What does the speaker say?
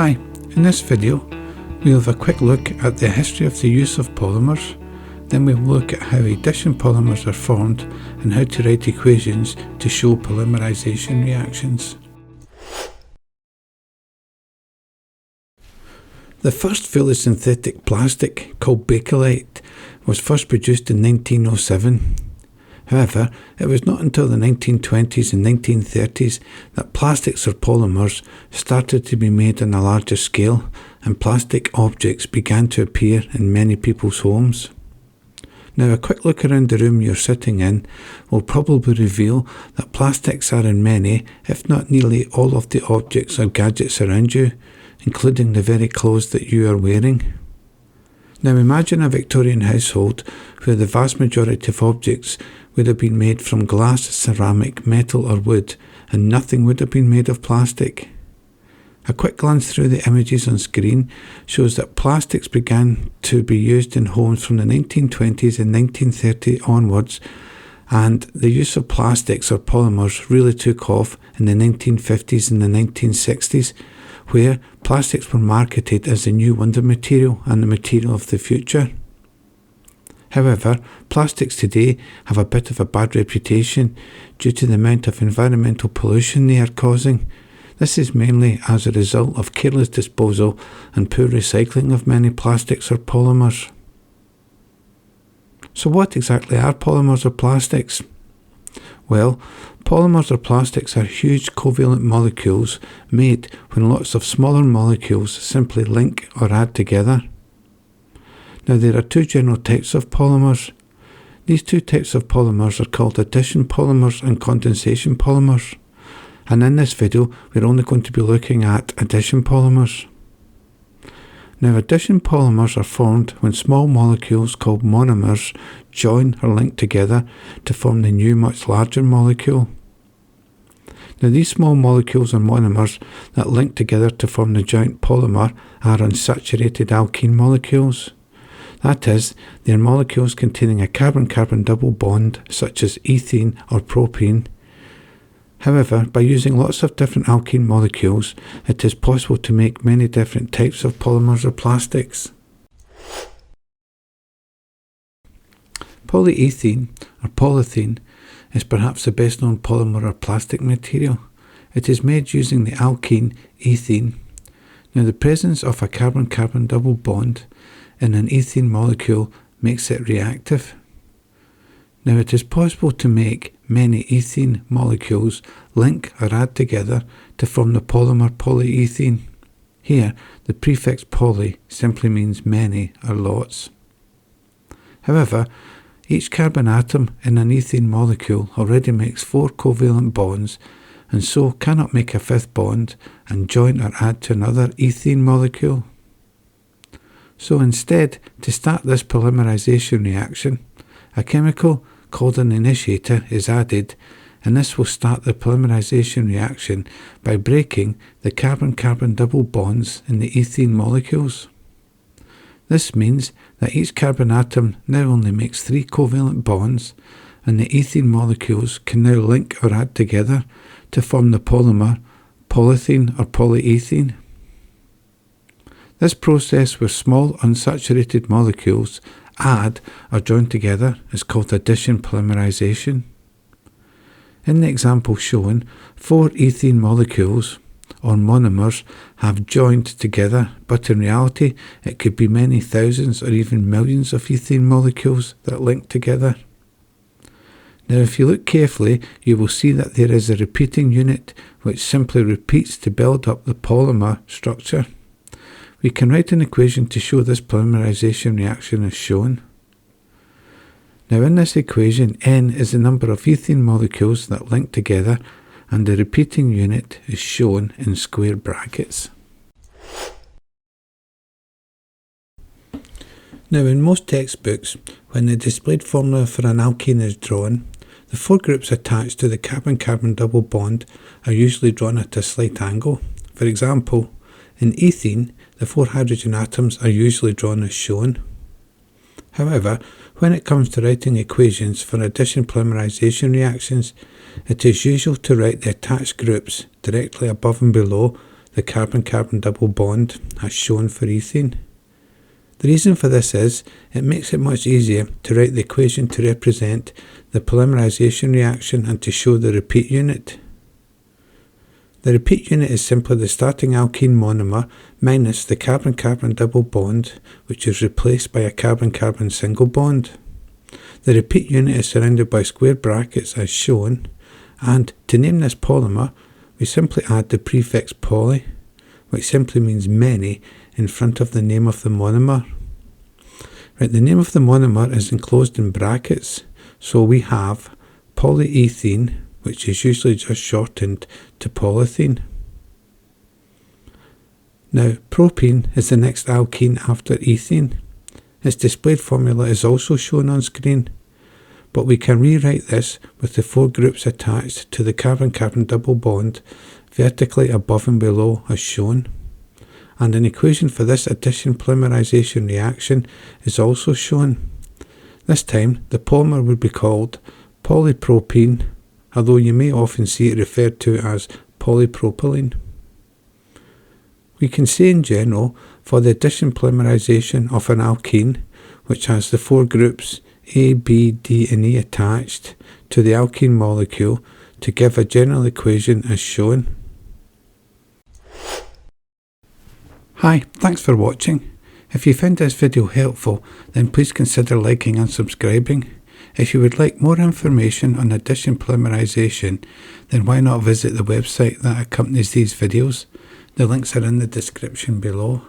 Hi, in this video we'll have a quick look at the history of the use of polymers, then we'll look at how addition polymers are formed and how to write equations to show polymerisation reactions. The first fully synthetic plastic, called bakelite, was first produced in 1907. However, it was not until the 1920s and 1930s that plastics or polymers started to be made on a larger scale and plastic objects began to appear in many people's homes. Now, a quick look around the room you're sitting in will probably reveal that plastics are in many, if not nearly all of the objects or gadgets around you, including the very clothes that you are wearing. Now imagine a Victorian household where the vast majority of objects would have been made from glass, ceramic, metal or wood, and nothing would have been made of plastic. A quick glance through the images on screen shows that plastics began to be used in homes from the 1920s and 1930 onwards, and the use of plastics or polymers really took off in the 1950s and the 1960s, where plastics were marketed as the new wonder material and the material of the future. However, plastics today have a bit of a bad reputation due to the amount of environmental pollution they are causing. This is mainly as a result of careless disposal and poor recycling of many plastics or polymers. So what exactly are polymers or plastics? Well, polymers or plastics are huge covalent molecules made when lots of smaller molecules simply link or add together. Now, there are two general types of polymers. These two types of polymers are called addition polymers and condensation polymers. And in this video, we're only going to be looking at addition polymers. Now, addition polymers are formed when small molecules called monomers join or link together to form the new, much larger molecule. Now, these small molecules or monomers that link together to form the joint polymer are unsaturated alkene molecules. That is, they are molecules containing a carbon-carbon double bond, such as ethene or propene. However, by using lots of different alkene molecules, it is possible to make many different types of polymers or plastics. Polyethylene or polythene is perhaps the best known polymer or plastic material. It is made using the alkene ethene. Now, the presence of a carbon-carbon double bond in an ethene molecule makes it reactive. Now, it is possible to make many ethene molecules link or add together to form the polymer polyethylene. Here, the prefix poly simply means many or lots. However, each carbon atom in an ethene molecule already makes 4 covalent bonds and so cannot make a fifth bond and join or add to another ethene molecule. So instead, to start this polymerisation reaction, a chemical called an initiator is added, and this will start the polymerisation reaction by breaking the carbon-carbon double bonds in the ethene molecules. This means that each carbon atom now only makes 3 covalent bonds, and the ethene molecules can now link or add together to form the polymer polythene or polyethylene. This process where small unsaturated molecules add or join together is called addition polymerisation. In the example shown, 4 ethene molecules, or monomers, have joined together, but in reality it could be many thousands or even millions of ethene molecules that link together. Now, if you look carefully, you will see that there is a repeating unit which simply repeats to build up the polymer structure. We can write an equation to show this polymerisation reaction as shown. Now, in this equation, N is the number of ethene molecules that link together, and the repeating unit is shown in square brackets. Now, in most textbooks, when the displayed formula for an alkene is drawn, the 4 groups attached to the carbon-carbon double bond are usually drawn at a slight angle. For example, in ethene, the 4 hydrogen atoms are usually drawn as shown. However, when it comes to writing equations for addition polymerisation reactions, it is usual to write the attached groups directly above and below the carbon-carbon double bond as shown for ethene. The reason for this is it makes it much easier to write the equation to represent the polymerisation reaction and to show the repeat unit. The repeat unit is simply the starting alkene monomer minus the carbon-carbon double bond, which is replaced by a carbon-carbon single bond. The repeat unit is surrounded by square brackets as shown, and to name this polymer, we simply add the prefix poly, which simply means many, in front of the name of the monomer. Right, the name of the monomer is enclosed in brackets, so we have polyethene, which is usually just shortened to polythene. Now, propene is the next alkene after ethene. Its displayed formula is also shown on screen, but we can rewrite this with the 4 groups attached to the carbon-carbon double bond vertically above and below as shown. And an equation for this addition polymerisation reaction is also shown. This time the polymer would be called polypropene, although you may often see it referred to as polypropylene. We can say in general, for the addition polymerisation of an alkene, which has the 4 groups A, B, D and E attached to the alkene molecule, to give a general equation as shown. Hi, thanks for watching. If you found this video helpful, then please consider liking and subscribing. If you would like more information on addition polymerisation, then why not visit the website that accompanies these videos? The links are in the description below.